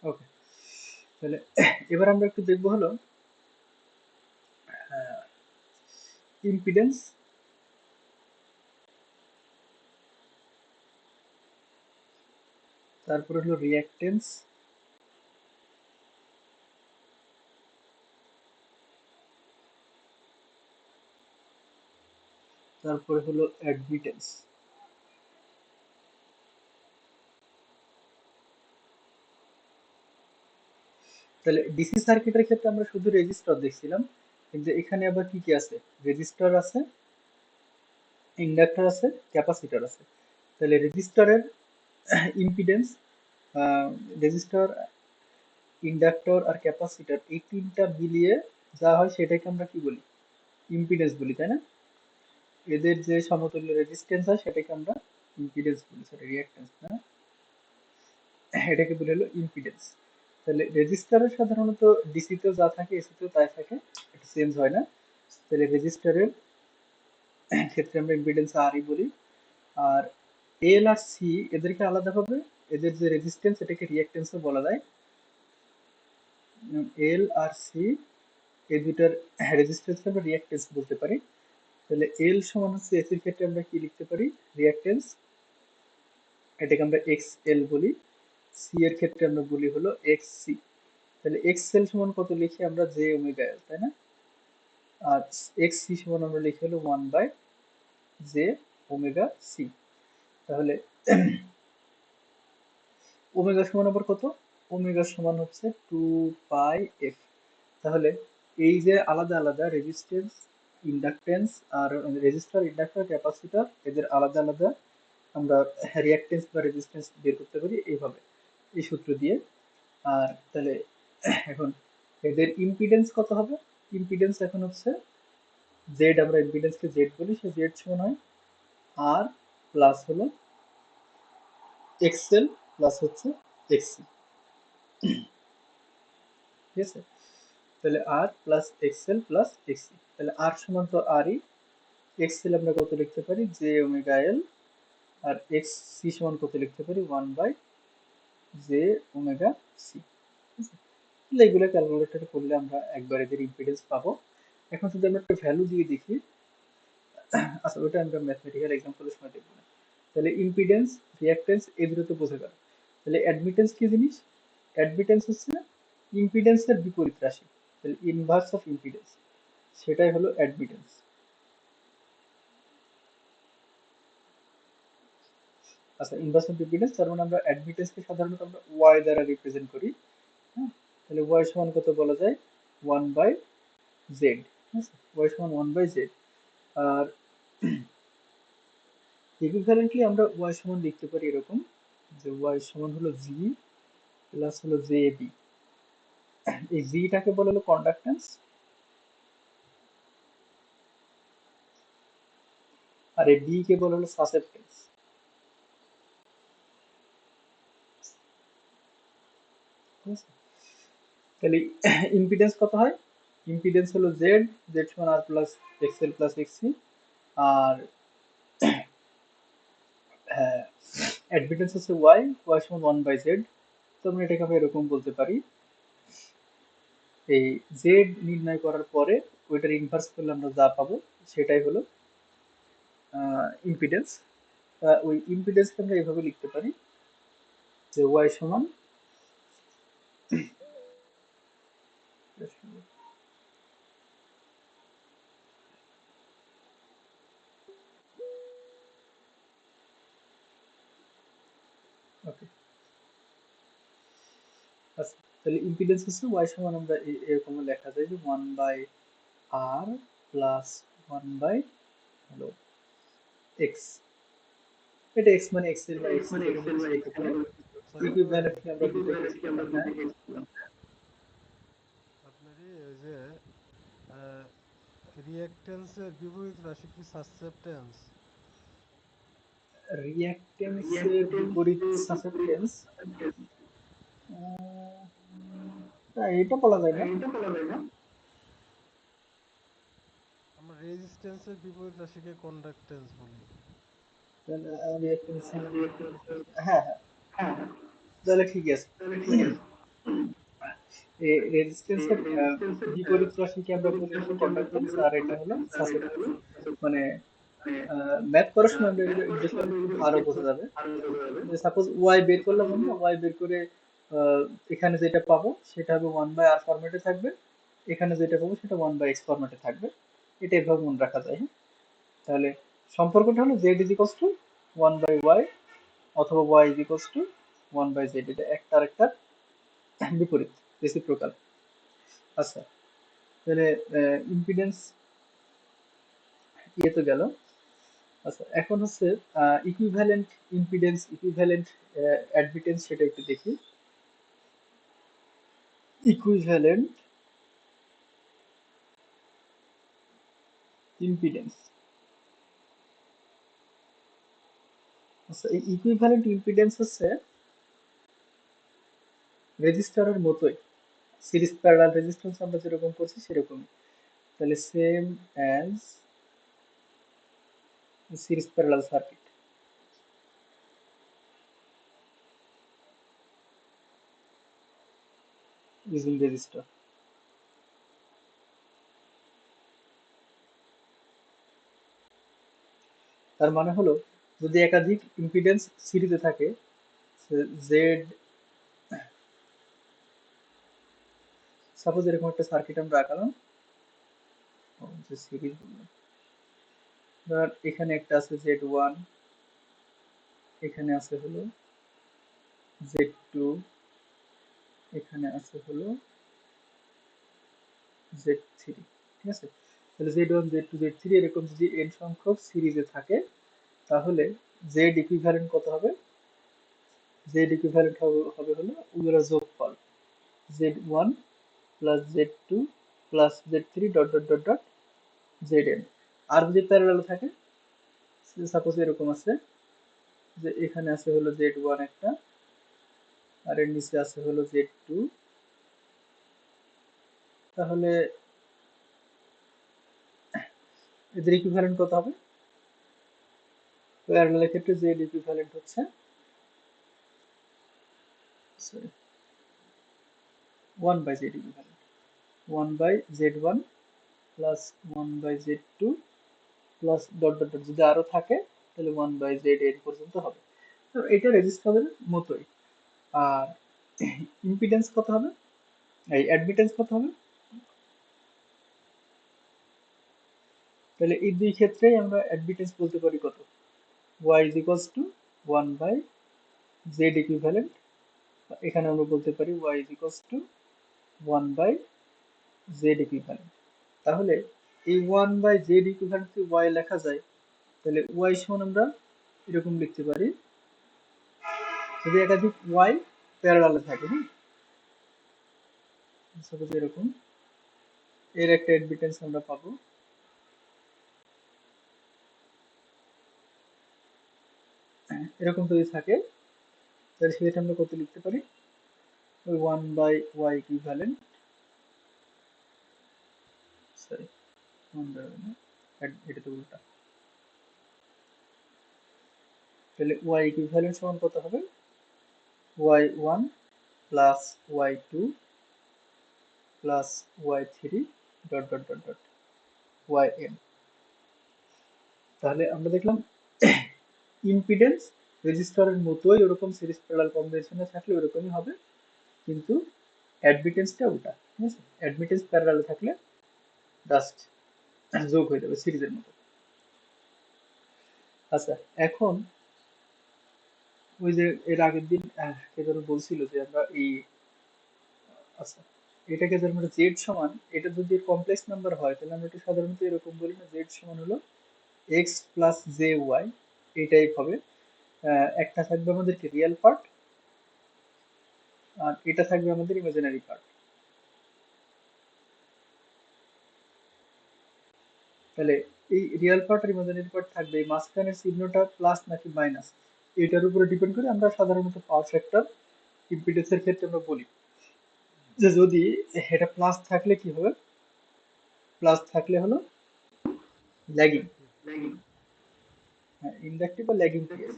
ওকে, তাহলে এবার আমরা একটু দেখবো হলো ইম্পিডেন্স, তারপরে হলো রিঅ্যাক্টেন্স, তারপরে হলো অ্যাডমিটেন্স। তাহলে ডিসি সার্কিটের ক্ষেত্রে আমরা শুধু রেজিস্টার দেখছিলাম, কিন্তু এখানে আবার কি কি আছে? রেজিস্টার আছে, ইন্ডাক্টর আছে, ক্যাপাসিটর আছে। তাহলে রেজিস্টারের ইম্পিডেন্স, রেজিস্টার, ইন্ডাক্টর আর ক্যাপাসিটর, এই তিনটা মিলিয়ে যা হয় সেটাকে আমরা কি বলি? ইম্পিডেন্স বলি, তাই না? এদের যে সমতুল্য রেজিস্ট্যান্স হয় সেটাকে আমরা ইম্পিডেন্স বলি, সরি রিঅ্যাক্ট্যান্স না, এটাকে বলে হলো ইম্পিডেন্স। তাহলে রেজিস্টারের সাধারণত ডিসি তেও যা থাকে এসি তেও তাই থাকে, এটা চেঞ্জ হয় না। তাহলে রেজিস্টারের ক্ষেত্রে আমরা ইম্পিডেন্স আর ই বলি। আর এল আর সি এদেরকে আলাদাভাবে, এদের যে রেজিস্ট্যান্স এটাকে রিঅ্যাক্ট্যান্সও বলা যায়। এল আর সি এই দুটার রেজিস্ট্যান্সকে আমরা রিঅ্যাক্ট্যান্স বলতে পারি। তাহলে এল সমান হচ্ছে এসির ক্ষেত্রে আমরা কি লিখতে পারি? রিঅ্যাক্ট্যান্স, এটাকে আমরা এক্স এল বলি। সি এর ক্ষেত্রে আমরা বলি হলো এক্স সি। তাহলে এক্স এল সমান কত লিখি আমরা? জে ওমেগা এল, তাই না? আর এক্স সি সমান আমরা লিখি হলো 1/জে ওমেগা সি। তাহলে ওমেগা সমান আবার কত? ওমেগা সমান হচ্ছে 2 পাই এফ। তাহলে এই যে আলাদা আলাদা রেজিস্ট্যান্স, ইন্ডাকটেন্স আর রেজিস্টার, ইন্ডাক্টর, ক্যাপাসিটর, এদের আলাদা আলাদা আমরা রিঅ্যাক্টেন্স বা রেজিস্ট্যান্স বের করতে পারি এইভাবে, এই সূত্র দিয়ে। আর তাহলে এখন এদের ইম্পিডেন্স কত হবে? ইম্পিডেন্স এখন হচ্ছে জেড, আমরা ইম্পিডেন্সকে জেড বলি, সে জেড সমান হয় আর প্লাস হলো এক্সএল প্লাস হচ্ছে এক্সি, ঠিক আছে? তাহলে আর প্লাস এক্সএল প্লাস এক্সি, তাহলে আর সমান তো আরই, এক্সএল আমরা কত লিখতে পারি? J omega L. আর এক্স সি সমান কত লিখতে পারি? 1/জে ওমেগা সি। তাহলে এগুলো ক্যালকুলেটরে করলে আমরা একবার এদের ইম্পিডেন্স পাবো। এখন যদি আমরা একটা ভ্যালু দিয়ে দেখি, আচ্ছা ওটা আমরা ম্যাথমেটিক্যাল এক্সাম্পলের সময় দেখবো না। তাহলে ইম্পিডেন্স, রিঅ্যাক্টেন্স এই দুটো তো বোঝা গেল। তাহলে অ্যাডমিটেন্স কি জিনিস? অ্যাডমিটেন্স হচ্ছে ইম্পিডেন্সের বিপরীত রাশি, তাহলে ইনভার্স অফ ইম্পিডেন্স, সেটাই হলো অ্যাডমিটেন্স। আচ্ছা ইনভার্স অফ ইম্পিডেন্স, তার মানে আমরা অ্যাডমিটেন্সকে সাধারণত আমরা ওয়াই দ্বারা রিপ্রেজেন্ট করি। হ্যাঁ, তাহলে ওয়াই সমান কত বলা যায়? 1/জেড, ঠিক আছে? ওয়াই সমান 1/জেড। আর ইকুইভ্যালেন্টলি আমরা ওয়াই সমান লিখতে পারি এরকম, যে ওয়াই সমান হলো জি প্লাস হলো জে বি। এই জিটাকে বলা হলো কন্ডাক্টেন্স, আর এই বি কে বলা হলো সাসেপ্টেন্স, ঠিক আছে? তাহলে ইম্পিডেন্স কত হয়? ইম্পিডেন্স হলো জেড, জেড সমান আর প্লাস এক্সএল প্লাস এক্সি। আর হ্যাঁ, অ্যাডমিটেন্স হচ্ছে ওয়াই, ওয়াই সমান 1/জেড। তো আমরা এটাকে আমরা এরকম বলতে পারি, এই জেড নির্ণয় করার পরে ওইটার ইনভার্স করলে আমরা যা পাবো সেটাই হলো ইম্পিডেন্স। ওই ইম্পিডেন্সকে আমরা এইভাবে লিখতে পারি যে ওয়াই সমান, ওকে আচ্ছা, তাহলে ইম্পিডেন্স হচ্ছে ওয়াই সমান আমরা এরকম লেখা যায় যে 1/আর প্লাস 1/হলো এক্স। এটা এক্স মানে এক্স এর বা এক্স এর যেখানে খুশি হতে পারে। সাকিব ভাই, ইকুইভ্যালেন্টলি আমরা দুটোকে লিখলাম, হ্যাঁ। আপনারই ওই যে রিঅ্যাকট্যান্সের বিপরীত রাশি কি সাসেপ্টেন্স? রিঅ্যাকট্যান্সের বিপরীত সাসেপ্টেন্স, এটা বলা যায় না। আমরা রেজিস্ট্যান্সের বিপরীত রাশিকে কন্ডাক্টেন্স বলি। রিঅ্যাকট্যান্সের, হ্যাঁ হ্যাঁ, তাহলে ঠিক আছে। রেজিস্ট্যান্সের বিপরীত রাশিকে আমরা বলি হলো কন্ডাক্টেন্স, আর এটা হলো সাসেপ্টেন্স। মানে ম্যাথ করার সময় আমরা এগুলো দেখলে খুব ভালো বোঝা যাবে। যে সাপোজ ওয়াই বের করলাম আমরা, ওয়াই বের করে আহ, এখানে যেটা পাবো সেটা হবে 1/r ফরম্যাটে থাকবে, এখানে যেটা পাবো সেটা 1/x ফরম্যাটে থাকবে। এটা এভাবে মনে রাখা যায়, হ্যাঁ? তাহলে সম্পর্কটা হলো Z is equals to 1/y অথবা Y is equals to 1/z, এটা একটা আরেকটার বিপরীত, রেসিপ্রোকাল। আচ্ছা, তাহলে ইম্পিডেন্স ইয়ে তো গেল। আচ্ছা, এখন হচ্ছে ইকুইভ্যালেন্ট ইম্পিডেন্স, ইকুইভ্যালেন্ট অ্যাডমিটেন্স, সেটা একটু দেখি। Equivalent impedance. আচ্ছা, এই ইকুইভ্যালেন্ট ইম্পিডেন্স হচ্ছে রেজিস্টারের মতোই, সিরিজ প্যারালাল রেজিস্ট্যান্স আমরা যেরকম করছি সেরকমই। তাহলে same as series parallel circuit using register. তার মানে হলো যদি একাধিক ইম্পিডেন্স সিরিজে থাকে, জেড, সাপোজ এরকম একটা সার্কিট আমরা আঁকালাম, যে সিরিজ, ধর এখানে একটা আছে Z1, এখানে আছে হলো Z2, এখানে আছে হলো Z3, ঠিক আছে? তাহলে Z1 Z2 Z3 এরকম যদি n সংখ্যক সিরিজে থাকে, তাহলে Z ইকুইভ্যালেন্ট কত হবে? Z ইকুইভ্যালেন্ট হবে হলো ওগুলোর যোগফল, Z1 plus Z2 plus Z3 dot dot dot dot Zn। আর যদি প্যারালাল থাকে, সাপোজ এরকম আছে যে এখানে আছে হলো Z1 একটা, আর এর নিচে আছে হলো Z2, তাহলে এদের ইকুইভ্যালেন্ট কত হবে? প্যারালালের ক্ষেত্রে জেড ইকুইভ্যালেন্ট হচ্ছে, sorry, 1/z equivalent, 1/z1 plus 1/z2 plus dot dot dot, যদি আরো থাকে তাহলে 1/zn পর্যন্ত হবে। তো এটা রেজিস্টারের মতোই। আর ইম্পিডেন্স কত হবে, এই অ্যাডমিটেন্স কত হবে? তাহলে এই দুই ক্ষেত্রেই আমরা অ্যাডমিটেন্স বলতে পারি কত, y is equals to 1/z equivalent, এখানে আমরা বলতে পারি y is equals to 1/z equivalent. তাহলে এই 1/z ইকুইভ্যালেন্ট যদি y লেখা যায়, তাহলে y সমান আমরা এরকম লিখতে পারি, যদি একাধিক y প্যারালালে থাকে, হ্যাঁ, সাপোজ এরকম, এর একটা অ্যাডমিটেন্স আমরা পাবো, এরকম যদি থাকে, তাহলে সেক্ষেত্রে আমরা কত লিখতে পারি, ওই 1/y ইকুইভ্যালেন্ট, সরি 1/y না, এটা তো উল্টা, তাহলে y ইকুইভ্যালেন্ট সমান কত হবে, y1 plus y2 plus y3 dot dot dot dot yn। তাহলে আমরা দেখলাম ইম্পিডেন্স রেজিস্টারের মতোই ওরকম সিরিজ প্যারালাল কম্বিনেশনে থাকলে ওরকমই হবে, কিন্তু অ্যাডমিটেন্সটা উল্টা, ঠিক আছে? অ্যাডমিটেন্স প্যারালালে থাকলে জাস্ট যোগ হয়ে যাবে সিরিজের মতো। আচ্ছা, এখন ওই যে এর আগের দিন কে যেন বলছিল যে আমরা এই, আচ্ছা, এটাকে যেন আমরা জেড সমান, এটা যদি কমপ্লেক্স নাম্বার হয় তাহলে আমরা এটা সাধারণত এরকম বলি না, জেড সমান হলো এক্স প্লাস জে ওয়াই, এই টাইপ হবে। একটা থাকবে আমাদের কি রিয়েল পার্ট, আর এটা থাকবে আমাদের ইমাজিনারি পার্ট। তাহলে এই রিয়েল পার্ট আর ইমাজিনারি পার্ট থাকবে, এই মাঝখানের চিহ্নটা প্লাস নাকি মাইনাস, এটার উপরে ডিপেন্ড করে আমরা সাধারণত পাওয়ার ফ্যাক্টর ইম্পিডেন্সের ক্ষেত্রে আমরা বলি যে যদি এটা প্লাস থাকলে কি হবে, প্লাস থাকলে হলো ল্যাগিং, ইন্ডাকটিভ। হ্যাঁ, ইন্ডাকটিভ বা ল্যাগিং কেস।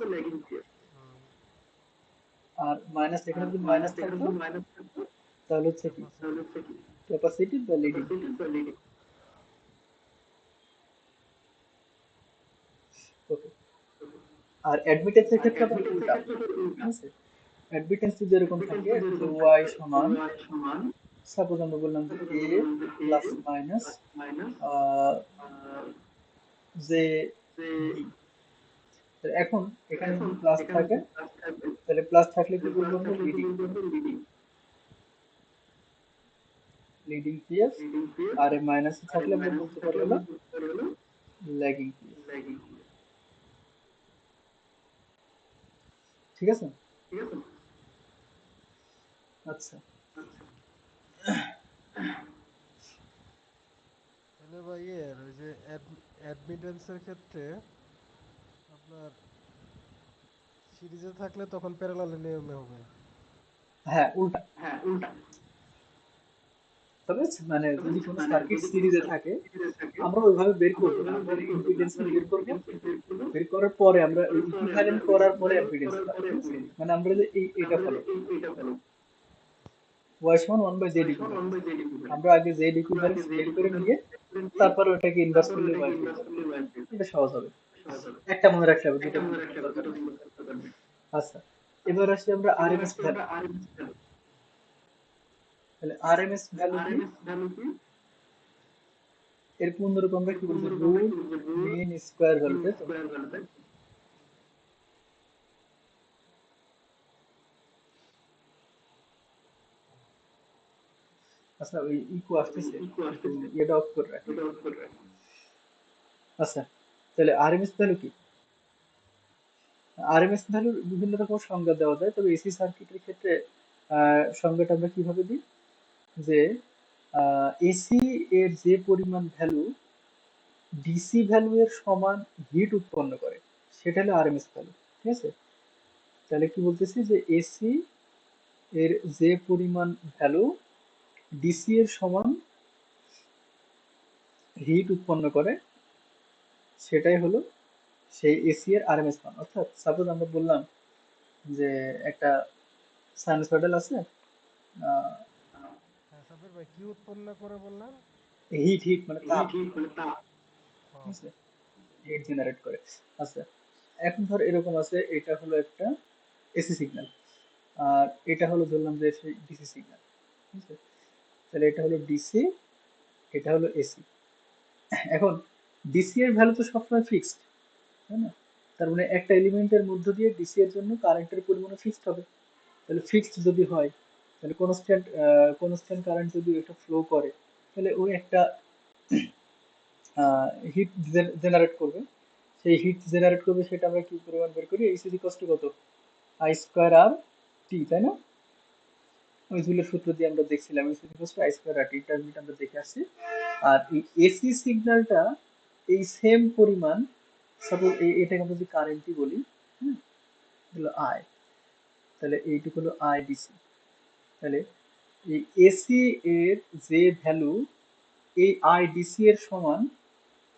হুম। আর মাইনাস, এখানে যদি মাইনাস থাকতো তাহলে হচ্ছে কি ক্যাপাসিটি। ক্যাপাসিটি বা লিডিং। ওকে। আর অ্যাডমিটেন্সের ক্ষেত্রে আবার উল্টা, ঠিক আছে? অ্যাডমিটেন্স যদি এরকম থাকে যে ওয়াই সমান, সাপোজ আমরা বললাম যে এ প্লাস মাইনাস যে বি। এখন এখানে যদি প্লাস থাকে তাহলে প্লাস থাকলে কি বলবো আমরা লিডিং, লিডিং পিএস। আর এ মাইনাস থাকলে আমরা বলতে পারি হলো ল্যাগিং পিএস। ঠিক আছে? আচ্ছা। তাহলে ভাই এর ওই যে অ্যাডমিটেন্সের ক্ষেত্রে আপনার সিরিজে থাকলে তখন প্যারালাল নিয়মে হবে। হ্যাঁ, উল্টা। তবে মানে যদি কোনো সার্কিট সিরিজে থাকে আমরা ওইভাবে বের করব না, আমরা ইম্পিডেন্স বের করব, বের করার পরে আমরা ওই ইকুইভ্যালেন্ট করার পরে ইম্পিডেন্স পাই, ঠিক আছে? মানে আমরা যে এটা ফলো y সমান 1 বাই জেড ইকুইভ্যালেন্স, আমরা আগে জেড ইকুইভ্যালেন্স বের করে নিয়ে তারপর ওটাকে ইনভার্স করলে y পেয়ে যাবো। এটা সহজ হবে, একটা মনে রাখলে হবে, দুটো মনে রাখার দরকার নেই। আচ্ছা, এবার আসি আমরা আরএমএস ভ্যালু। তাহলে আরএমএস ভ্যালু কি? এর পূর্ণরূপ আমরা কি বলবো? রুট মিন স্কয়ার ভ্যালু, তাই তো? আচ্ছা, ওই ইকো আসতেছে, একটু এটা অফ করে রাখি। আচ্ছা, তাহলে আরএমএস ভ্যালু কি? আরএমএস ভ্যালুর বিভিন্ন রকম সংজ্ঞা দেওয়া যায়, তবে এসি সার্কিটের ক্ষেত্রে সংজ্ঞাটা আমরা কিভাবে দিই যে এসি এর যে পরিমাণ ভ্যালু ডিসি ভ্যালু এর সমান হিট উৎপন্ন করে সেটা হলো আরএমএস ভ্যালু, ঠিক আছে? তাহলে কি বলতেছি যে এসি এর যে পরিমাণ ভ্যালু ডিসি এর সমান হিট উৎপন্ন করে সেটাই হলো সেই এসি এর আরএমএস মান। অর্থাৎ সাপোজ আমরা বললাম যে একটা সাইনোসয়েডাল আছে, হ্যাঁ সাব্বির ভাই কি উৎপন্ন করে বললেন? হিট হিট মানে তাপ, ঠিক হ্যাঁ। আছে? হিট জেনারেট করে। আচ্ছা, এখন ধর এরকম আছে, এটা হলো একটা এসি সিগন্যাল আর এটা হলো ধরলাম যে সেই ডিসি সিগন্যাল, ঠিক আছে? তাহলে এটা হলো ডিসি, এটা হলো এসি। এখন ডিসি এর ভ্যালু তো সবসময় ফিক্সড, তাই না? তার মানে একটা এলিমেন্টের মধ্য দিয়ে ডিসি এর জন্য কারেন্টের পরিমাণ ফিক্সড হবে। তাহলে ফিক্সড যদি হয় তাহলে কনস্ট্যান্ট কারেন্ট যদি এটা ফ্লো করে তাহলে ওই একটা হিট জেনারেট করবে। সেই হিট জেনারেট করবে সেটা আমরা কি পরিমাণ বের করি? এইচ ইজ ইকুয়ালস টু কত? আই স্কয়ার আর টি, তাই না? ওই জুলের সূত্র দিয়ে আমরা দেখছিলাম H is equals to I square R T, এটা আমরা দেখে আসছি। আর এই এসি সিগন্যালটা এই সেম পরিমাণ, সাপোজ এটাকে আমরা যদি কারেন্টই বলি, হ্যাঁ, হলো আই, তাহলে এইটুকু হলো আই ডিসি। তাহলে এই এসি এর যে ভ্যালু এই আই ডিসি এর সমান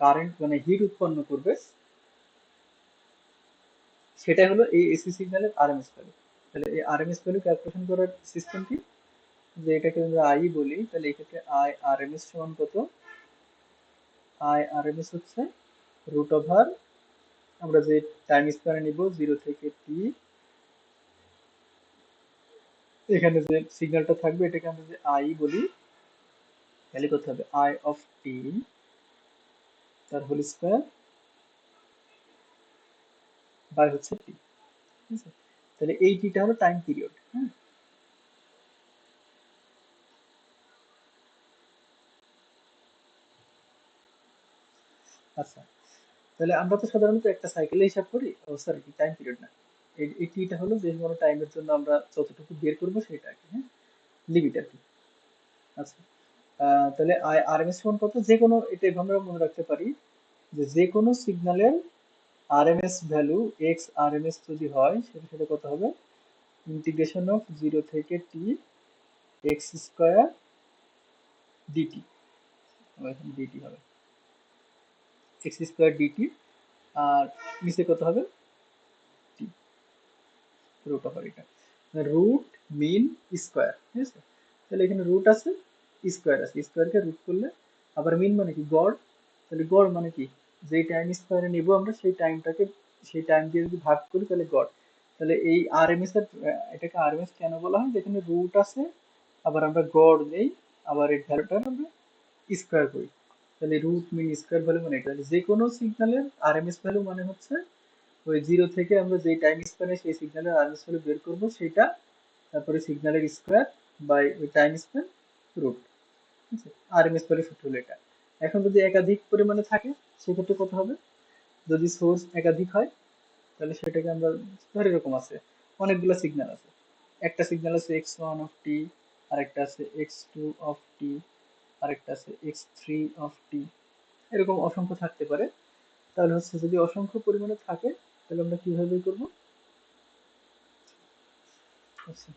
কারেন্ট মানে হিট উৎপন্ন করবে সেটা হলো এই এসি সিগন্যালের আরএমএস ভ্যালু। তাহলে এই আরএমএস ভ্যালু ক্যালকুলেশন করার সিস্টেম কি? যে এটাকে আমরা আই বলি, তাহলে এক্ষেত্রে আই আরএমএস সমান কত? আই আরএমএস হচ্ছে রুট ওভার, আমরা যে টাইম স্প্যানে নিব 0 থেকে টি, এখানে যে সিগন্যালটা থাকবে এটাকে আমরা যে আই বলি, তাহলে করতে হবে আই অফ টি তার হোল স্কয়ার বাই হচ্ছে টি, ঠিক আছে? তাহলে এই টিটা হলো টাইম পিরিয়ড, হ্যাঁ? আচ্ছা, তাহলে আমরা তো সাধারণত একটা সাইকেলে হিসাব করি, ও সরি টাইম পিরিয়ড না, এই টিটা হলো যে কোনো টাইমের জন্য আমরা যতটুকু বের করবো সেটা আর কি, হ্যাঁ, লিমিট আর কি। আচ্ছা, তাহলে আরএমএস সমান কত? যে কোনো, এটা আমরা মনে রাখতে পারি যে যে কোনো সিগন্যালের আরএমএস ভ্যালু এক্স আরএমএস যদি হয় সেটা সেটা কত হবে? ইন্টিগ্রেশন অফ 0 থেকে T X square DT, DT হবে এক্স স্কয়ার ডিটি। আর নিচে কত হবে? টি, রুট ওভার এটা রুট মিন স্কয়ার, ঠিক আছে? তাহলে এখানে রুট আছে, স্কোয়ার আছে, স্কোয়ারকে রুট করলে আবার মিন মানে কি গড়, তাহলে গড় মানে কি যেই টাইম স্কোয়ারে নিব আমরা সেই টাইমটাকে সেই টাইম দিয়ে যদি ভাগ করি তাহলে গড়। তাহলে এই আরএমএস এর এটাকে আরএমএস কেন বলা হয়, যেখানে রুট আছে আবার আমরা গড় নেই আবার এই ভ্যালুটা আমরা স্কোয়ার করি, তাহলে রুট মিন স্কোয়ার ভ্যালু মানে এটা। তাহলে যে কোনো সিগন্যালের আরএমএস ভ্যালু মানে হচ্ছে ওই জিরো থেকে আমরা যে টাইম স্প্যানে সেই সিগন্যালের আরএমএস ভ্যালু বের করবো সেটা, তারপরে সিগন্যালের স্কোয়ার বাই ওই টাইম স্প্যান রুট, ঠিক আছে, আরএমএস ভ্যালু সূত্র হলো এটা। এখন যদি একাধিক পরিমাণে থাকে সেক্ষেত্রে কত হবে, যদি সোর্স একাধিক হয় তাহলে সেটাকে আমরা ধরে এরকম আছে অনেকগুলো সিগন্যাল আছে, একটা সিগন্যাল আছে x1 অফ টি, আরেকটা আছে x2 অফ টি, আরেকটা আছে x3 অফ টি, এরকম অসংখ্য থাকতে পারে। তাহলে হচ্ছে যদি অসংখ্য পরিমাণে থাকে তাহলে আমরা কিভাবে করব, আচ্ছা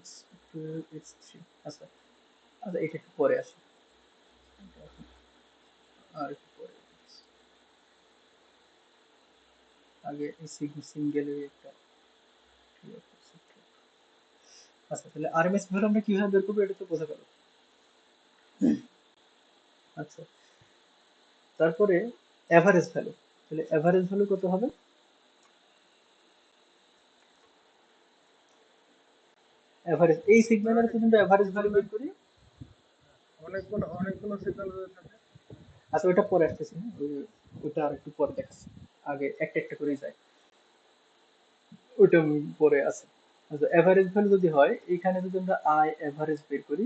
x2 x3, আচ্ছা আচ্ছা এটা একটু পরে আসে, আর একটু পরে, আগে এই সিঙ্গেলের একটা ঠিক আছে। আচ্ছা তাহলে আরএমএস ভ্যালু আমরা কিভাবে বের করবো এটা তো বোঝা গেল। আচ্ছা তারপরে এভারেজ ভ্যালু, তাহলে এভারেজ ভ্যালু কত হবে, এভারেজ এই সিগন্যালের মানে পর্যন্ত এভারেজ কি ভ্যালু বললেন? বের করি। অনেকগুলো সিগন্যাল যদি থাকে। আচ্ছা ওটা পরে আসতেছি, হ্যাঁ ওটা আর একটু পরে দেখাচ্ছি, আগে একটা একটা করেই যায়, ওটা পরে আছে। আচ্ছা এভারেজ ভ্যালু যদি হয় এখানে যদি আমরা আই এভারেজ বের করি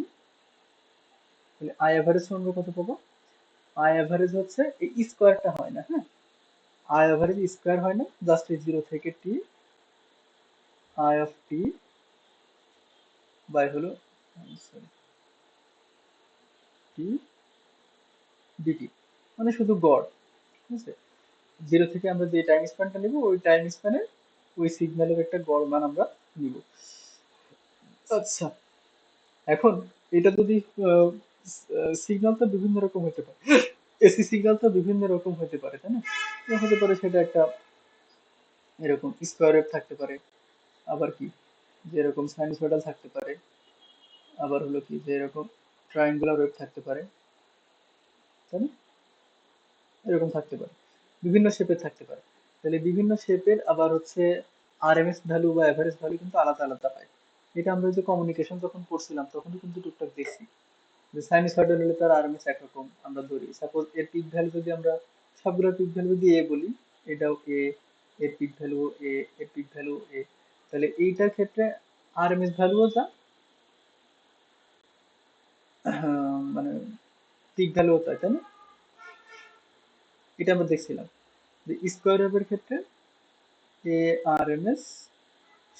তাহলে আই এভারেজ আমরা কত পাবো, আই এভারেজ হচ্ছে এই স্কোয়ারটা হয় না, হ্যাঁ আই এভারেজ স্কোয়ার হয় না, জাস্ট এই জিরো থেকে T I of T by হলো সরি টি ডিটি, মানে শুধু গড়, ঠিক আছে, জিরো থেকে আমরা যে টাইম স্প্যানটা নিব ওই টাইম স্প্যানে ওই সিগন্যালের একটা গড় মান আমরা নিব। আচ্ছা এখন এটা যদি সিগন্যাল তো বিভিন্ন রকম হতে পারে, এসি সিগন্যাল তো বিভিন্ন রকম হতে পারে তাই না, হতে পারে সেটা একটা এরকম স্কোয়ার ওয়েভ থাকতে পারে, আবার কি যেরকম সাইনোসয়েডাল থাকতে পারে, আবার হলো কি যে এরকম ট্রায়াঙ্গুলার ওয়েভ থাকতে পারে, তাই না, এরকম থাকতে পারে, বিভিন্ন শেপের থাকতে পারে। তাহলে বিভিন্ন শেপের আবার হচ্ছে আরএমএস ভ্যালু বা এভারেজ ভ্যালু কিন্তু আলাদা আলাদা হয়। এটা আমরা যে কমিউনিকেশন যখন করছিলাম তখনই কিন্তু টুকটাক দেখছি যে সাইনোসয়েডাল হলে তার আরএমএস একরকম আমরা ধরি, সাপোজ এর পিক ভ্যালু যদি আমরা সবগুলোর পিক ভ্যালু যদি এ বলি, এটাও এ, এর পিক ভ্যালু এ, এর পিক ভ্যালু এ, তাহলে এইটার ক্ষেত্রে আরএমএস ভ্যালুও যা মানে পিক ভ্যালুও তাই, তাই না, এটা আমরা দেখছিলাম যে স্কোয়ার ওয়েভের ক্ষেত্রে এ আরএমএস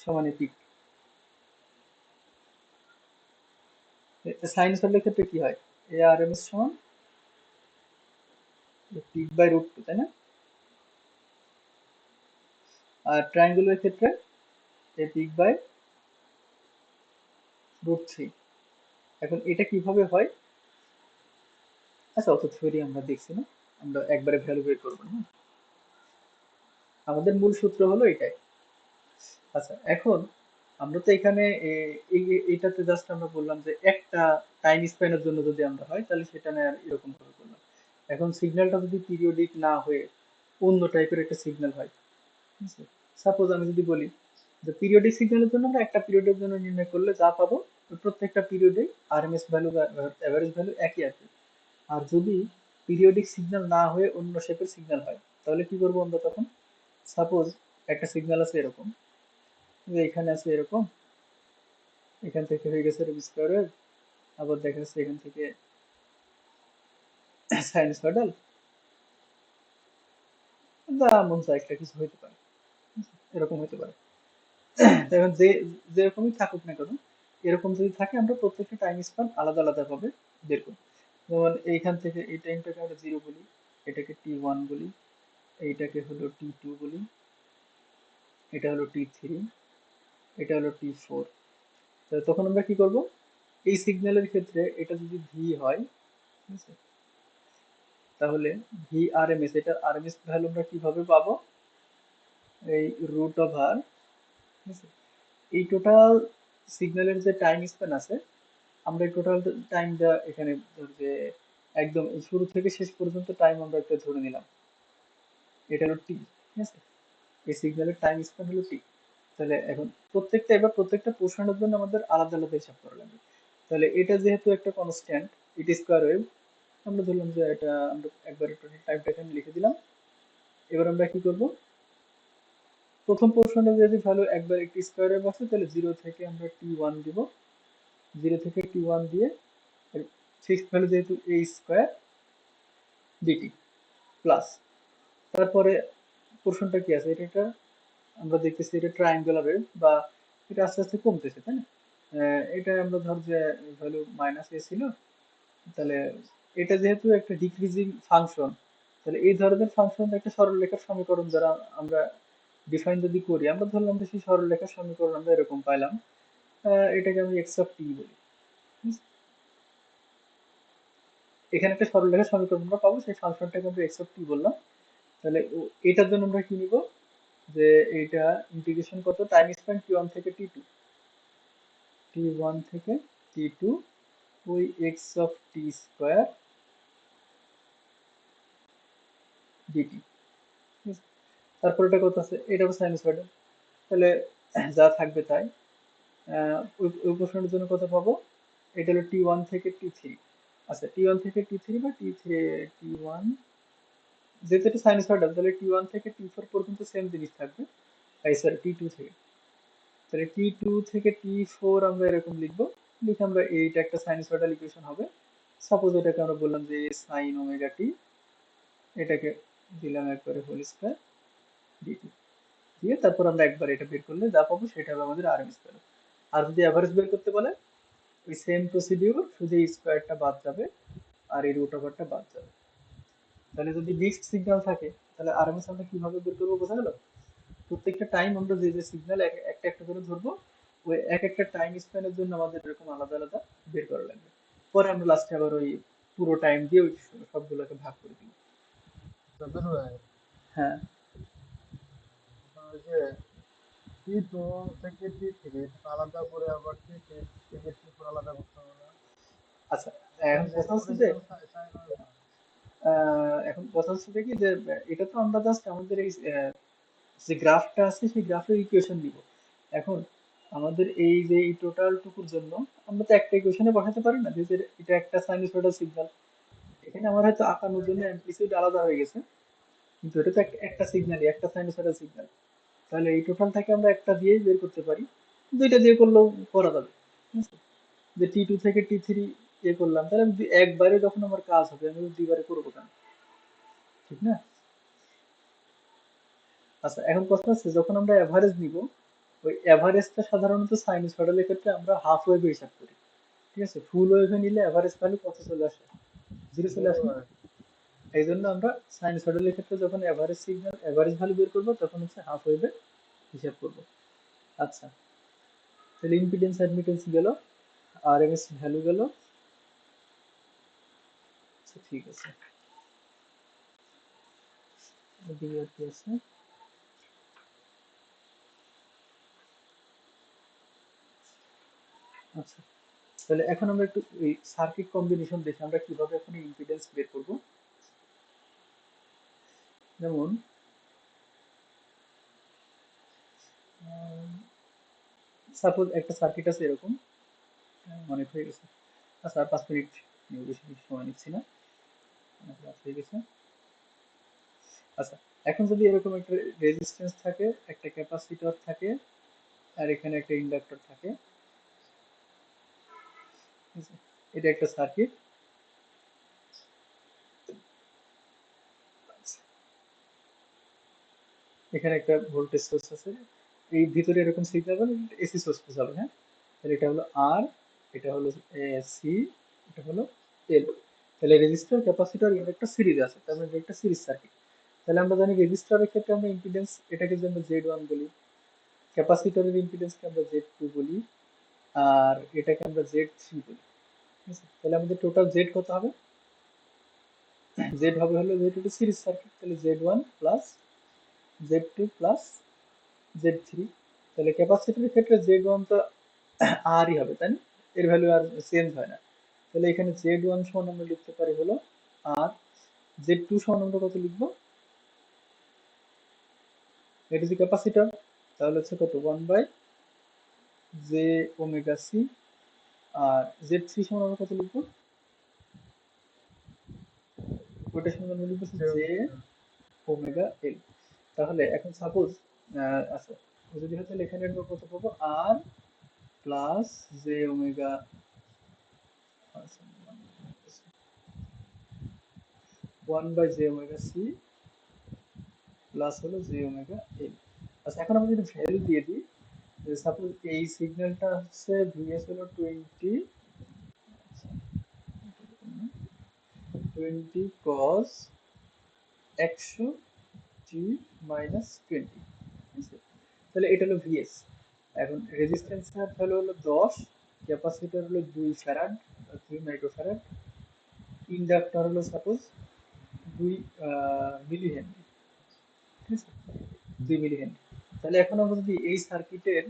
সমান এ পিক, সাইনোসয়েডের ক্ষেত্রে কি হয়, এ আরএমএস সমান পিক বাই রুট টু, তাই না, আর ট্রায়াঙ্গুলার ক্ষেত্রে এ পিক বাই রুট থ্রি। এখন এটা কিভাবে হয়, আচ্ছা অত থিওরি আমরা দেখছি না, আমরা একবারে ভ্যালু বের করবো না, আমাদের মূল সূত্র হলো এটাই। আচ্ছা এখন আমরা তো এখানে এইটাতে জাস্ট আমরা বললাম যে একটা টাইম স্প্যানের জন্য যদি আমরা হয় তাহলে সেটা না এরকম ভাবে করলাম। এখন সিগন্যালটা যদি পিরিয়ডিক না হয়ে অন্য টাইপের একটা সিগন্যাল হয়, ঠিক আছে, সাপোজ আমি যদি বলি যে পিরিয়ডিক সিগন্যালের জন্য আমরা একটা পিরিয়ডের জন্য নির্ণয় করলে যা পাবো ওই প্রত্যেকটা পিরিয়ডে আরএমএস ভ্যালু বা এভারেজ ভ্যালু একই আসবে। আর যদি পিরিয়ডিক সিগন্যাল না হয়ে অন্য শেপের সিগন্যাল হয় তাহলে কি করবো আমরা তখন, সাপোজ একটা সিগন্যাল আছে এরকম, যে এখানে আছে এরকম, এখান থেকে হয়ে গেছে এরকম স্কোয়ার ওয়েভ, আবার দেখা যাচ্ছে এখান থেকে সাইনোসয়েডাল, যা মন চায় একটা কিছু হইতে পারে, এরকম হতে পারে। এখন যে যেরকমই থাকুক না কেন এরকম যদি থাকে আমরা প্রত্যেকটা টাইম স্প্যান আলাদা আলাদা ভাবে বের করি। যেমন এইখান থেকে এই টাইমটাকে আমরা জিরো বলি, এটাকে টি1 বলি, এইটাকে হলো টি2 বলি, এটা হলো টি3, এটা হলো টি4। তখন আমরা কি করব, এই সিগন্যালের ক্ষেত্রে এটা যদি ভি হয়, ঠিক আছে, তাহলে VRMS, এটা আরএমএস ভ্যালু আমরা কিভাবে পাবো? এই রুট ওভার, ঠিক আছে, এই টোটাল সিগন্যালের যে টাইম স্প্যান আছে, আমরা এই টোটাল টাইমটা এখানে ধর যে একদম এই শুরু থেকে শেষ পর্যন্ত টাইম আমরা একটা ধরে নিলাম, এটা হলো টি, ঠিক আছে, এই সিগন্যালের টাইম স্প্যান হলো টি। তাহলে এখন প্রত্যেকটা পোর্শনের জন্য আমাদের আলাদা আলাদা হিসাব করা লাগবে। তাহলে এটা যেহেতু একটা কনস্ট্যান্ট, ইট স্কোয়ার ওয়েভ, আমরা ধরলাম যে এটা আমরা একবার টোটাল টাইমটা এখানে লিখে দিলাম। এবার আমরা কি করব, প্রথম পোর্শনে যদি ভ্যালু একবার একটি স্কোয়ার ওয়েভ আছে, তাহলে জিরো থেকে আমরা T1 দিব, জিরো থেকে T1 দিয়ে ফিক্সড ভ্যালু যেহেতু a স্কোয়ার ডিটি প্লাস, তারপরে পোর্শনটা কি আছে, এটা আমরা দেখতেছি এটা ট্রায়াঙ্গুলার ওয়েভ, বা এটা আস্তে আস্তে কমতেছে, তাই না? এটা আমরা ধর যে ভ্যালু মাইনাস এ ছিল, তাহলে এটা যেহেতু একটা ডিক্রিজিং ফাংশন, তাহলে এই ধরনের ফাংশন একটা সরলরেখার সমীকরণ দ্বারা আমরা ডিফাইন যদি করি, আমরা ধরলাম যে সেই সরলরেখার সমীকরণ আমরা এরকম পাইলাম, এটাকে আমি এক্স অফ টি বলি। হুম? এখানে একটা সরলরেখার সমীকরণ আমরা পাবো, সেই ফাংশনটাকে আমরা এক্স অফ টি বললাম। তাহলে এটার জন্য আমরা কি নিব, যে এইটা ইন্টিগ্রেশন কত, টাইম স্প্যান T1 থেকে T2, T1 থেকে T2 ওই X of T square DT. তারপর এটা কত আছে, এটা সাইনোসয়েডাল, তাহলে যা থাকবে তাই। ওই প্রশ্নের জন্য কত পাবো, এটা হলো T1 থেকে T3। আচ্ছা, T1 থেকে T3 বা T3, T1 যেহেতু এটা সাইনোসয়েডাল, তাহলে T1 থেকে T4 পর্যন্ত সেম জিনিস থাকবে, এই সরি T2 থেকে, তাহলে T2 থেকে T4 আমরা এরকম লিখবো, লিখে আমরা এইটা একটা সাইনোসয়েডাল ইকুয়েশন হবে। সাপোজ এটাকে আমরা বললাম যে সাইন ওমেগা টি, এটাকে দিলাম একবারে হোল স্কয়ার ডিটি দিয়ে, তারপর আমরা একবার এটা বের করলে যা পাবো সেটা হবে আমাদের আরএমএস ভ্যালু। আর যদি অ্যাভারেজ বের করতে বলে, ওই সেম প্রসিডিউর, শুধু এই স্কোয়ারটা বাদ যাবে আর এই রুট ওভারটা বাদ যাবে। তাহলে যদি মিক্সড সিগন্যাল থাকে, তাহলে আরএমএস আমরা কিভাবে বের করবো, বোঝা গেল? প্রত্যেকটা টাইম আমরা যে যে সিগন্যাল একটা একটা করে ধরবো, ওই এক একটা টাইম স্প্যানের জন্য আমাদের এরকম আলাদা আলাদা বের করা লাগবে। পরে আমরা লাস্টে আবার ওই পুরো টাইম দিয়ে ওই সবগুলোকে ভাগ করে দিই। তাদের ভাই, হ্যাঁ। ওই যে T2 থেকে T3 আলাদা করে, আবার T3 থেকে T4 আলাদা করতে হবে না? আচ্ছা, এখন তাহলে কথা হচ্ছে যে অরিজিনাল সাইন ওয়েভ হয়। এখন কথা হচ্ছে যে কি, যে এটা তো আমরা জাস্ট আমাদের এই যে গ্রাফটা আছে সেই গ্রাফের ইকুয়েশন নিব। এখন আমাদের এই যে এই টোটাল টুকুর জন্য আমরা তো একটা ইকুয়েশনে বসাতে পারি না, যে এটা একটা সাইনোসয়েডাল সিগন্যাল, এখানে আমার হয়তো আঁকানোর জন্য অ্যামপ্লিটিউড আলাদা হয়ে গেছে, কিন্তু এটা তো একটা সিগন্যালই, একটা সাইনোসয়েডাল সিগন্যাল। তাহলে এই টোটালটাকে আমরা একটা দিয়েই বের করতে পারি, দুইটা দিয়ে করলেও করা যাবে, ঠিক আছে? যে T2 থেকে T3 এ করলাম, তাহলে আমি একবারে যখন আমার কাজ হবে আমি দুইবারে করবো কেন, ঠিক না? আচ্ছা, এখন কথা হচ্ছে যখন আমরা এভারেজ নিব, ওই এভারেজটা সাধারণত সাইনোসয়েডালের ক্ষেত্রে আমরা হাফ ওয়েভে হিসাব করি, ঠিক আছে? ফুল ওয়েভে নিলে এভারেজ ভ্যালু কত চলে আসে, জিরো চলে জিরো আসে না? হয়। এই জন্য আমরা সাইনোসয়েডালের ক্ষেত্রে যখন এভারেজ সিগন্যাল এভারেজ ভ্যালু বের করবো, তখন হচ্ছে হাফ ওয়েভে হিসাব করবো। আচ্ছা, তাহলে ইম্পিডেন্স অ্যাডমিটেন্স গেল, আরএমএস ভ্যালু গেল। আচ্ছা, ঠিক আছে, এদিকে আর কি আছে? আচ্ছা, তাহলে এখন আমরা একটু এই সার্কিট কম্বিনেশন দেখি আমরা কিভাবে এখন ইম্পিডেন্স বের করব। যেমন সাপোজ একটা সার্কিট আছে এরকম, অনেক হয়ে গেছে, আচ্ছা আর 5 মিনিট, বেশি বেশি সময় নিচ্ছি না, অনেক রাত হয়ে গেছে। আচ্ছা, এখন যদি এরকম একটা রেজিস্ট্যান্স থাকে, একটা ক্যাপাসিটর থাকে, আর এখানে একটা ইন্ডাক্টর থাকে, ঠিক আছে? এটা একটা সার্কিট। এখানে একটা ভোল্টেজ সোর্স আছে, এই ভিতরে এরকম সিগন্যাল এসি সোর্স বোঝাবে, হ্যাঁ? তাহলে এটা হলো আর, এটা হলো সি, এটা হলো এল। তাহলে রেজিস্টার ক্যাপাসিটর ইন্ডাক্টর সিরিজ আছে, তার মানে এটা একটা সিরিজ সার্কিট। তাহলে আমরা জানি রেজিস্টারের ক্ষেত্রে আমরা ইম্পিডেন্স এটাকে জন্য Z1 বলি, ক্যাপাসিটরের ইম্পিডেন্সকে আমরা Z2 বলি, আর এটাকে আমরা Z3 বলি, ঠিক আছে? তাহলে আমাদের টোটাল জেড কত হবে, জেড হবে হলো যেহেতু এটা সিরিজ সার্কিট, তাহলে Z1 plus Z2 plus Z3। তাহলে ক্যাপাসিটরের ক্ষেত্রে Z1 তো আরই হবে, তাই না? এর ভ্যালু আর চেঞ্জ হয় না। তাহলে এখানে Z1 সমান আমরা লিখতে পারি হলো আর, Z2 সমান আমরা কত লিখবো? এটা যে ক্যাপাসিটর, তাহলে হচ্ছে কত 1 বাই জে ওমেগা সি। আর Z3 সমান আমরা কত লিখবো? ওটা সমান আমরা লিখবো জে ওমেগা এল। তাহলে এখন সাপোজ আচ্ছা, যদি হয় তাহলে এখানে আমরা কত পাবো? R plus J omega, one by J omega C plus হলো জে ওমেগা এল। আচ্ছা, এখন আমরা যদি ভ্যালু দিয়ে দিই, সাপোজ এই সিগন্যালটা হচ্ছে ভিএস হলো 20 কস 100 টি মাইনাস 20, ঠিক আছে? তাহলে এটা হলো ভিএস। এখন রেজিস্ট্যান্সের ভ্যালু হলো 10, ক্যাপাসিটর হলো 2 ফ্যারাড, 3 মাইক্রো ফ্যারাড, ইন্ডাক্টর হলো সাপোজ 2 মিলি হেনরি, ঠিক আছে? 2 মিলি হেনরি। তাহলে এখন আমরা যদি এই সার্কিটের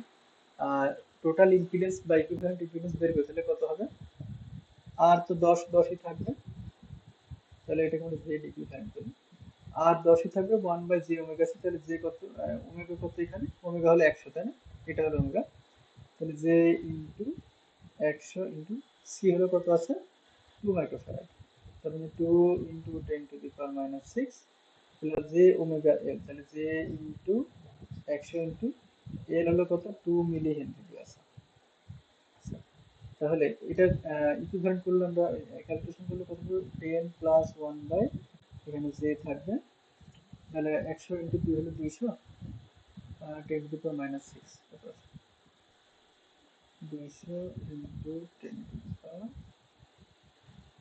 টোটাল ইম্পিডেন্স বা ইকুইভ্যালেন্ট ইম্পিডেন্স বের করি, তাহলে কত হবে? আর তো 10 10ই থাকবে, তাহলে এটাকে আমরা জেড ইকুইভ্যালেন্ট বলি। আর 10ই থাকবে 1 বাই জি ওমেগা সি। তাহলে জে কত, ওমেগা কত এখানে? ওমেগা হলো 100, তাই না? এটা হলো ওমেগা। তাহলে জে ইন্টু 100 ইন্টু সি হলো কত আছে? 2 মাইক্রোফ্যারাড। তার মানে 2 into 10 to the power minus 6 plus J omega L. তাহলে জে ইন্টু 100 ইন্টু এল হলো কত? 2 মিলি হেনরি আছে। তাহলে এটা ইকুইভ্যালেন্ট করলে আমরা ক্যালকুলেশন করলে কত হবে? 10 প্লাস 1 বাই, এখানে জে থাকবে, তাহলে 100 ইন্টু 2 হলো 200, 10 টু দি পাওয়ার মাইনাস 6 কত আছে? 200 into 10 to the power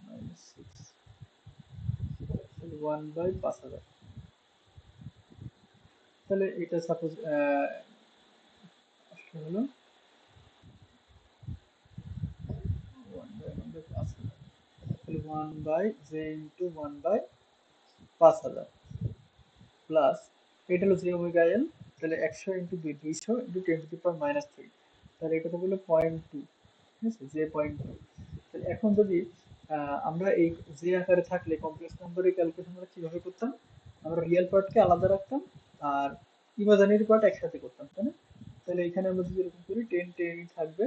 minus 6, তাহলে 1 বাই 5000। তাহলে এটা সাপোজ হলো 1 বাই 1 বাই 5000, তাহলে 1 by J into 1 by 5000 plus এটা হলো জে ওমেগা এল। তাহলে 100 into 2 200 into 10 to the power minus 3, তাহলে এটা তো হলো 0.2, ঠিক আছে? জে 0.2। তাহলে এখন যদি আমরা এই জে আকারে থাকলে কমপ্লেক্স নাম্বারের ক্যালকুলেশন আমরা কিভাবে করতাম? আমরা রিয়েল পার্টকে আলাদা রাখতাম আর ইমাজিনারি পার্ট একসাথে করতাম, তাই না? তাহলে এখানে আমরা যদি এরকম করি 10 10 থাকবে।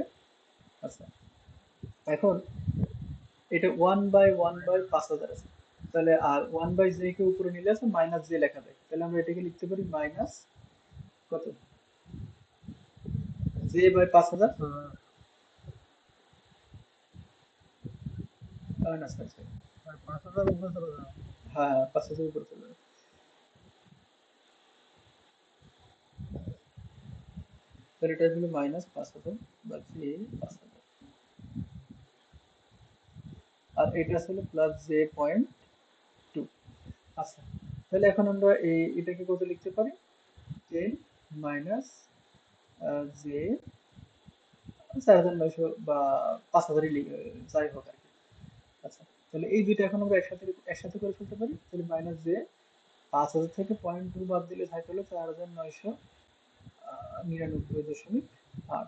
আচ্ছা, এখন এটা 1 বাই 1 বাই 5000 আছে, তাহলে আর 1 বাই জে কে উপরে নিলে আছে মাইনাস জে লেখা যায়, তাহলে আমরা এটাকে লিখতে পারি মাইনাস কত? J by 5000। না স্যার, হ্যাঁ 5000 উপরে চলে যাবে। তাহলে এটা হলো মাইনাস 5000 বা জে 5000, আর এটা আসলে প্লাস জে 0.2। আচ্ছা, তাহলে এখন আমরা এটাকে কত লিখতে পারি? 10 মাইনাস জে 4900 বা 5000 যাই হোক আর কি। আচ্ছা, তাহলে এই দুইটা এখন আমরা একসাথে একসাথে করে ফেলতে পারি। তাহলে মাইনাস জে 5000 থেকে 0.2 বাদ দিলে থাকে হলো 4999.8।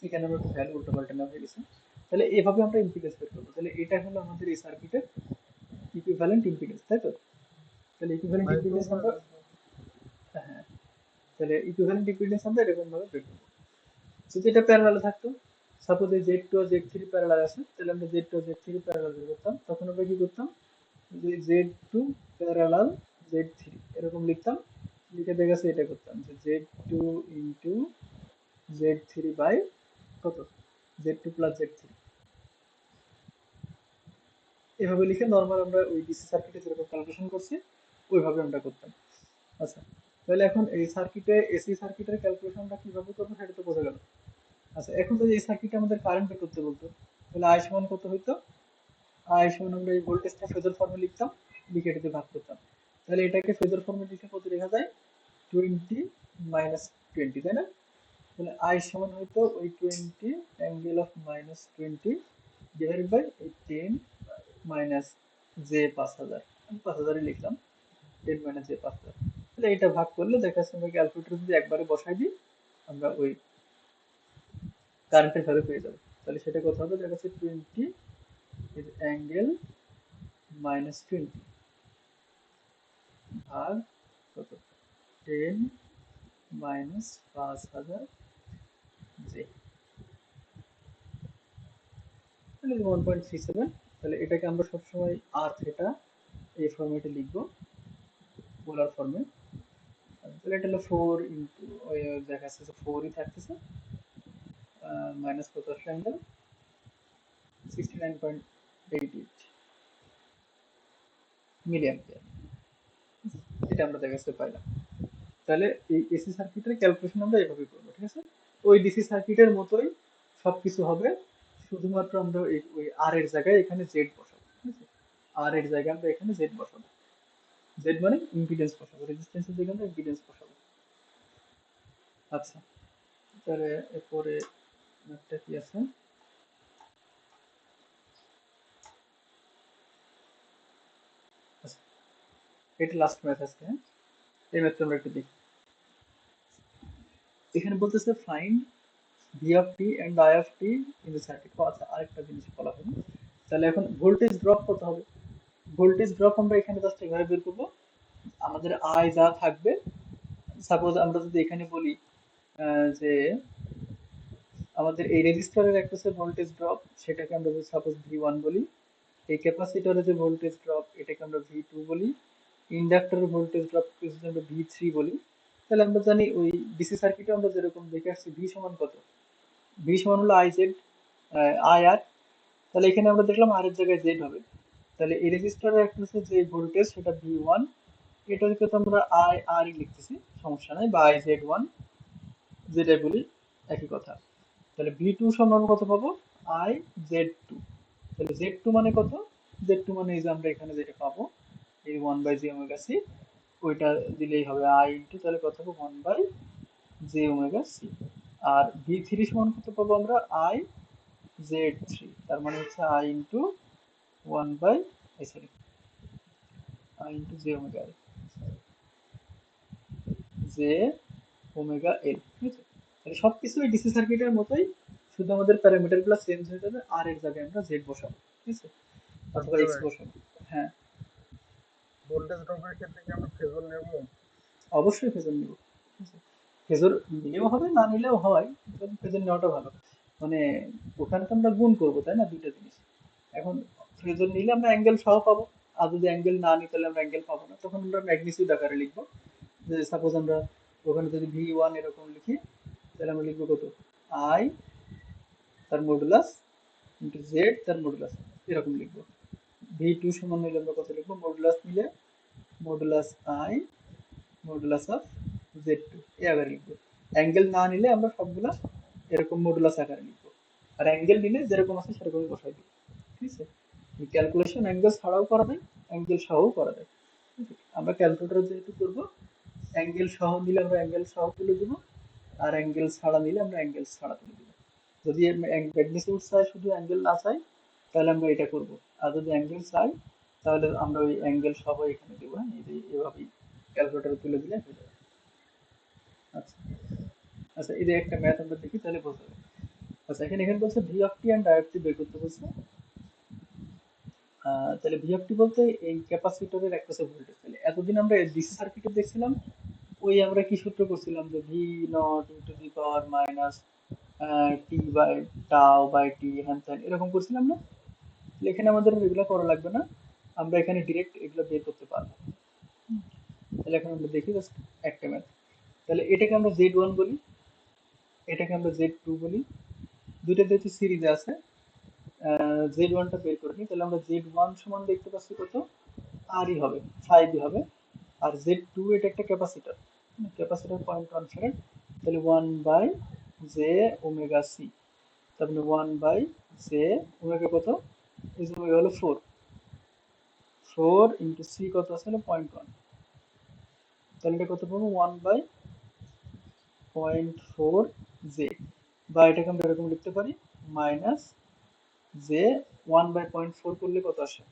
এখানে আমরা একটু ভ্যালু উল্টো পাল্টানো হয়ে গেছে। তাহলে এভাবে আমরা ইম্পিডেন্স বের করবো। তাহলে এটা হলো আমাদের এই সার্কিটের ইকুইভ্যালেন্ট ইম্পিডেন্স, তাই তো? তাহলে ইকুইভ্যালেন্ট ইম্পিডেন্স আমরা, হ্যাঁ, তাহলে ইকুইভ্যালেন্ট ইম্পিডেন্স আমরা এরকম ভাবে বের করবো। যদি এটা প্যারালাল থাকতো, সাপোজ এই জেড টু আর জেড থ্রি প্যারালাল আছে, তাহলে আমরা জেড টু আর জেড থ্রি প্যারালাল বের করতাম। তখন আমরা কি করতাম? যে Z two parallel Z three এরকম লিখতাম, লিখে দেখা যাচ্ছে এটা করতাম যে Z two into Z three by কত? Z two plus Z three, এভাবে লিখে নর্মাল আমরা ওই ডিসি সার্কিটে যেরকম ক্যালকুলেশন করছি ওইভাবে আমরা করতাম। আচ্ছা, তাহলে এখন এই সার্কিটে এসি সার্কিটের ক্যালকুলেশন আমরা কিভাবে করবো সেটা তো বোঝা গেল। আচ্ছা, এখন যদি এই সার্কিটে আমাদের কারেন্ট বের করতে বলতো, তাহলে আই সমান কত হইতো? আই সমান আমরা এই ভোল্টেজটা ফেজর ফর্মে লিখতাম, লিখে এটাতে ভাগ করতাম। তাহলে এটাকে ফেজর ফর্মে লিখে কত লেখা যায়? 20 মাইনাস 20, তাই না? তাহলে আই সমান হইতো ওই 20 angle of minus 20 divide by এই 10 মাইনাস জে 5000, আমি 5000ই লিখলাম, 10 মাইনাস জে 5000। তাহলে এটা ভাগ করলে দেখা যাচ্ছে আমরা ক্যালকুলেটর যদি একবারে বসাই দিই আমরা ওই কারেন্টের ভ্যালু পেয়ে যাবো। তাহলে সেটা কত হবে, দেখা যাচ্ছে 20 অ্যাঙ্গেল মাইনাস 20 ভাগ কত, 10 মাইনাস 5000 জে, তাহলে 1.37। তাহলে এটাকে আমরা সবসময় আর থিটা এই ফর্মেটে লিখবো, পোলার ফর্মে। তাহলে এটা হলো 4 ইন্টু ওই দেখা যাচ্ছে 4ই থাকতেছে, মাইনাস কত আসলে অ্যাঙ্গেল 69.88 মিলি অ্যাম্পিয়ার। এটা আমরা দেখা যাচ্ছে পাইলাম। তাহলে এই এসি সার্কিটের ক্যালকুলেশন আমরা এভাবে করবো, ঠিক আছে। ওই ডিসি সার্কিটের মতোই সবকিছু হবে, শুধুমাত্র আমরা ওই আর এর জায়গায় এখানে জেড বসাবো, ঠিক আছে। আর এর জায়গায় আমরা এখানে জেড বসাবো, জেড মানে ইম্পিডেন্স বসাবো, রেজিস্ট্যান্সের জায়গায় আমরা ইম্পিডেন্স বসাবো। আচ্ছা, তাহলে এরপরে একটা কি আছে, আচ্ছা এটা লাস্ট ম্যাথ আছে, হ্যাঁ এই ম্যাথটা আমরা একটু দেখি। এখানে বলতেছে find V of T and I of T in the circuit. আচ্ছা আরেকটা জিনিস বলা হয়নি, তাহলে এখন ভোল্টেজ ড্রপ কত হবে। ভোল্টেজ ড্রপ আমরা এখানে জাস্ট এভাবে বের করবো, আমাদের আই যা থাকবে, সাপোজ আমরা যদি এখানে বলি যে আমাদের এই রেজিস্টারের একটা ভোল্টেজ ড্রপ, সেটাকে আমরা যদি সাপোজ ভি1 বলি, এই ক্যাপাসিটরের যে ভোল্টেজ ড্রপ এটাকে আমরা ভি2 বলি, ইন্ডাক্টরের ভোল্টেজ ড্রপ যদি আমরা ভি3 বলি, তাহলে আমরা জানি ওই ডিসি সার্কিটে আমরা যেরকম দেখে আসছি ভি সমান কত, ভি সমান হলো আই জেড, আই আর। তাহলে এখানে আমরা দেখলাম আর এর জায়গায় জেড হবে, তাহলে এই রেজিস্টারের একটা যে ভোল্টেজ সেটা ভি1, এটাকে তো আমরা আই আর লিখতেছি, সমস্যা নাই, বা আই জেড ওয়ান যেটা বলি একই কথা। তাহলে ভি টু সমান কত পাবো, আই জেড টু। তাহলে জেড টু মানে কত, জেড টু মানে এই যে আমরা এখানে যেটা পাবো এই 1/j ওমেগা সি, ওইটা দিলেই হবে আই ইন্টু, তাহলে কত হবে 1/j ওমেগা সি। আর ভি থ্রি সমান কত পাবো আমরা, আই জেড থ্রি, তার মানে হচ্ছে I into 1/, I into J omega এল, ঠিক আছে। তাহলে সবকিছু এই ডিসি সার্কিটের মতোই, শুধু আমাদের প্যারামিটার গুলো চেঞ্জ হয়ে যাবে, আর এর জায়গায় আমরা জেড বসাবো, ঠিক আছে, অথবা আচ্ছা এক্স ভাই, বসাবো। হ্যাঁ ভোল্টেজ ড্রপের ক্ষেত্রে কি আমরা ফেজর নেব? অবশ্যই ফেজর নিব, ঠিক আছে। ফেজর নিলেও হবে, না নিলেও হয়, তবে ফেজর নেওয়াটা ভালো। মানে ওখানে তো আমরা গুণ করবো তাই না দুইটা জিনিস। এখন ফেজর নিলে আমরা অ্যাঙ্গেল সহ পাবো, আর যদি অ্যাঙ্গেল না নিই তাহলে আমরা অ্যাঙ্গেল পাবো না, তখন আমরা ম্যাগনিটিউড আকারে লিখবো। যে সাপোজ আমরা ওখানে যদি ভি1 এরকম লিখি, তাহলে আমরা লিখবো কত, আই তার মডুলাস ইন্টু জেড তার মডুলাস, এরকম লিখবো। ভি2 সমান নিলে আমরা কত লিখবো, মডুলাস নিলে modulus I modulus of Z two, এই আকারে লিখবো। অ্যাঙ্গেল না নিলে আমরা সবগুলা এরকম মডুলাস আকারে লিখবো, আর অ্যাঙ্গেল নিলে যেরকম আছে সেরকমই বসাই দিই, ঠিক আছে। ক্যালকুলেশন অ্যাঙ্গেল ছাড়াও করা যায়, অ্যাঙ্গেল সহও করা যায়, ঠিক আছে? আমরা ক্যালকুলেটর যেহেতু করবো, অ্যাঙ্গেল সহ নিলে আমরা অ্যাঙ্গেল সহ তুলে দেবো, আর অ্যাঙ্গেল ছাড়া নিলে আমরা অ্যাঙ্গেল ছাড়া তুলে দেবো। যদি ম্যাগনিটিউড চাই শুধু অ্যাঙ্গেল না চাই, তাহলে আমরা এটা করব। আর যদি অ্যাঙ্গেল চাই তাহলে আমরা ওই অ্যাঙ্গেল সহ এখানে দেবো, হ্যাঁ এই যে এভাবেই ক্যালকুলেটরে তুলে দিলে হয়ে যাবে। আচ্ছা, আচ্ছা এই যে একটা ম্যাথ আমরা দেখি তাহলে বোঝা যাবে। আচ্ছা এখানে এখানে বলছে V of T and I of T বের করতে বলছে। তাহলে ভি অফ টি বলতে এই ক্যাপাসিটরের একটা ভোল্টেজ। তাহলে এতদিন আমরা ডিসি সার্কিটে দেখছিলাম ওই আমরা কি সূত্র করছিলাম, যে V naught into the power minus T by tau by T হ্যান ত্যান এরকম করছিলাম না। তাহলে এখানে আমাদের এগুলো করা লাগবে না, আমরা এখানে ডিরেক্ট এগুলো বের করতে পারবো। তাহলে এখন আমরা দেখি জাস্ট একটা ম্যাথ। তাহলে এটাকে আমরা জেড ওয়ান বলি, এটাকে আমরা জেড টু বলি, দুইটা যেহেতু সিরিজে আছে, জেড ওয়ানটা বের করে নিই। তাহলে আমরা জেড ওয়ান সমান দেখতে পাচ্ছি কত, আরই হবে, 5ই হবে। আর জেড টু এটা একটা ক্যাপাসিটর, ক্যাপাসিটর 0.1 ফ্যারাড, তাহলে 1/j ওমেগা সি, তারপরে 1/j ওমেগা কত, এই যে ওমেগা হলো 4, 4 ইন্টু সি কত আছে হলো 0.1, তাহলে এটা কত পাবো 1/0.4 জে, বা এটাকে আমরা এরকম লিখতে পারি মাইনাস জে 1/0.4 করলে কত আসে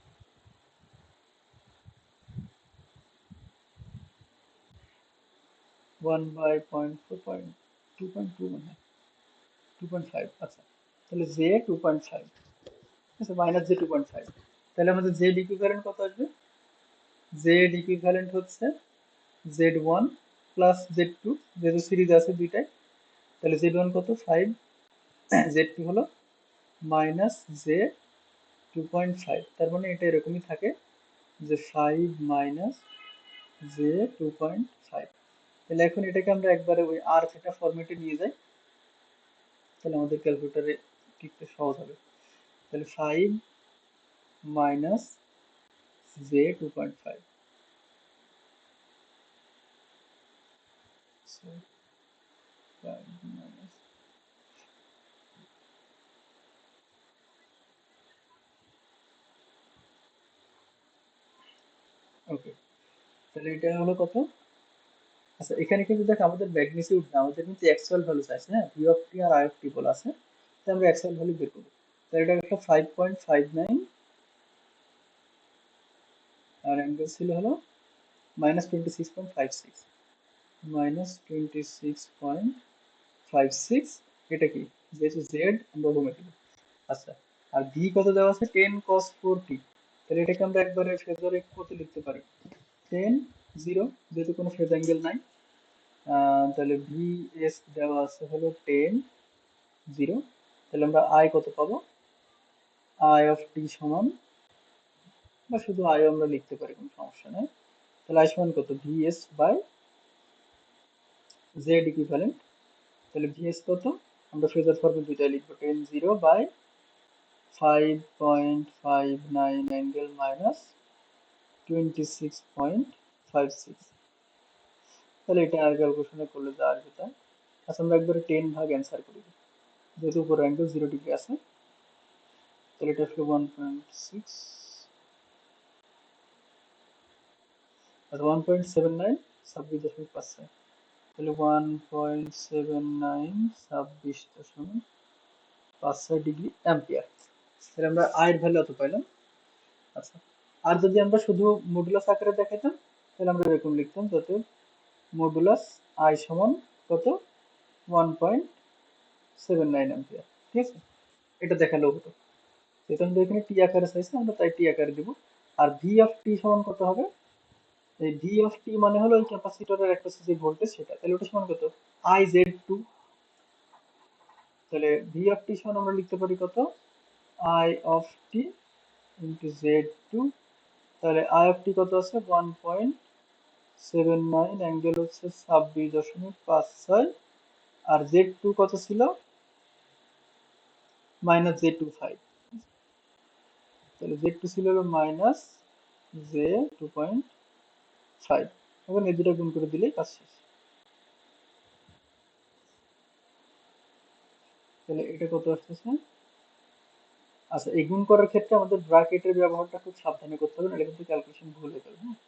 1/0.4.2.2 মানে 2.5। আচ্ছা, তাহলে জে 2.5, আচ্ছা মাইনাস জে 2.5। তাহলে আমাদের জেড ইকুইভ্যালেন্ট কত আসবে? জেড ইকুইভ্যালেন্ট হচ্ছে z1 প্লাস z2, যেহেতু সিরিজ আছে দুইটাই। তাহলে z1 কত 5, z2 হলো মাইনাস জে 2.5। তার মানে এটা এরকমই থাকে যে 5 মাইনাস জে 2.5। তাহলে এখন এটাকে আমরা একবারে ওই আর থেটা ফরম্যাটে নিয়ে যাই, তাহলে আমাদের ক্যালকুলেটরে লিখতে সহজ হবে। তাহলে 5 মাইনাস জে 2.5, ওকে। তাহলে এটা হলো কত? আচ্ছা এখানে কিন্তু দেখ আমাদের ম্যাগনিটিউড না, আমাদের কিন্তু অ্যাকচুয়াল ভ্যালু চাইছে, হ্যাঁ ভি অফ টি আর আই অফ টি বলা আছে, তাই আমরা অ্যাকচুয়াল ভ্যালু বের করবো। তাহলে এটা একটা 5.59 আর অ্যাঙ্গেল ছিল হলো -26.56, -26.56। এটা কি, যেহেতু জেড আমরা ওমে দিলাম। আচ্ছা, আর ভি কত দেওয়া আছে 10 cos 4t। তাহলে এটাকে আমরা একবারে ফেজারে কত লিখতে পারি? 10 0, যেহেতু কোনো ফেজ অ্যাঙ্গেল নাই। তাহলে ভি এস দেওয়া আছে হলো 10 0। তাহলে আমরা আই কত পাবো? আই অফ টি সমান, বা শুধু আই আমরা লিখতে পারি, কোনো সমস্যা নেই। তাহলে আই সমান কত? V S by Z equivalent. তাহলে ভি এস কত? আমরা ফেজার ফর্মে দুইটাই লিখবো, 10 0 বাই 5.59 অ্যাঙ্গেল মাইনাস 26.56। তাহলে এটা আর ক্যালকুলেশনে করলে যা আসবে তা। আচ্ছা আমরা একবারে 10 ভাগ অ্যান্সার করি, যেহেতু উপর অ্যাঙ্গেল 0 ডিগ্রি আছে। তাহলে এটা আসলে 1.6, আচ্ছা 1.79 26.56। তাহলে 1.79 26.56 ডিগ্রি অ্যাম্পিয়ার। তাহলে আমরা আয়ের ভ্যালু এত পাইলাম। আচ্ছা, আর যদি আমরা শুধু মডুলাস আকারে দেখাইতাম, তাহলে আমরা এরকম লিখতাম, যাতে মডুলাস আই সমান কত? 1.79 অ্যাম্পিয়ার। ঠিক আছে, এটা দেখালেও হতো। যেহেতু আমরা এখানে টি আকারে চাইছি, আমরা তাই টি আকারে দিব। আর ভি অফ টি সমান কত হবে? এই ভি অফ টি মানে হলো ওই ক্যাপাসিটরের একটা যে ভোল্টেজ সেটা, তাহলে ওটা সমান কত? I Z two. তাহলে ভি অফ টি সমান আমরা লিখতে পারি কত? I of T into Z two. তাহলে আই অফ টি কত আছে? 1.79, অ্যাঙ্গেল হচ্ছে 26.56, আর জেড টু কত ছিল? Minus J 25। তাহলে জেড টু ছিল হলো মাইনাস জে 2.5। এখন এই দুটো গুণ করে দিলেই কাজ শেষ। তাহলে এটা কত আসতেছে? আচ্ছা, এই গুণ করার ক্ষেত্রে আমাদের ব্র্যাকেটের ব্যবহারটা খুব সাবধানে করতে হবে, নাহলে কিন্তু ক্যালকুলেশন ভুল হয়ে যাবে। হ্যাঁ,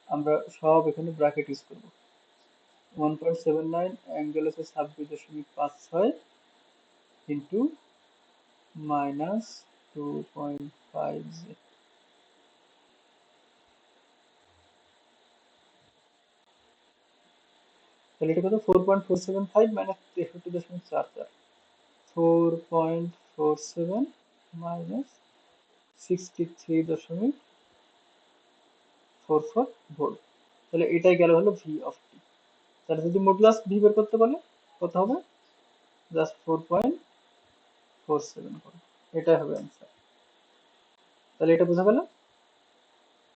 আমরা সব এখানে ব্র্যাকেট ইউজ করবো। 1.79 অ্যাঙ্গেল হচ্ছে 26.56 ইন্টু মাইনাস 2.5 জে। তাহলে এটা কত? 4.475 মাইনাস 63.44, 4.47 মাইনাস 63.44 ভোল্ট। তাহলে এটাই গেল হলো ভি অফ টি। তাহলে যদি মডুলাস ভি বের করতে বলে কত হবে? জাস্ট 4.47 করে, এটাই হবে অ্যান্সার। তাহলে এটা বোঝা গেল।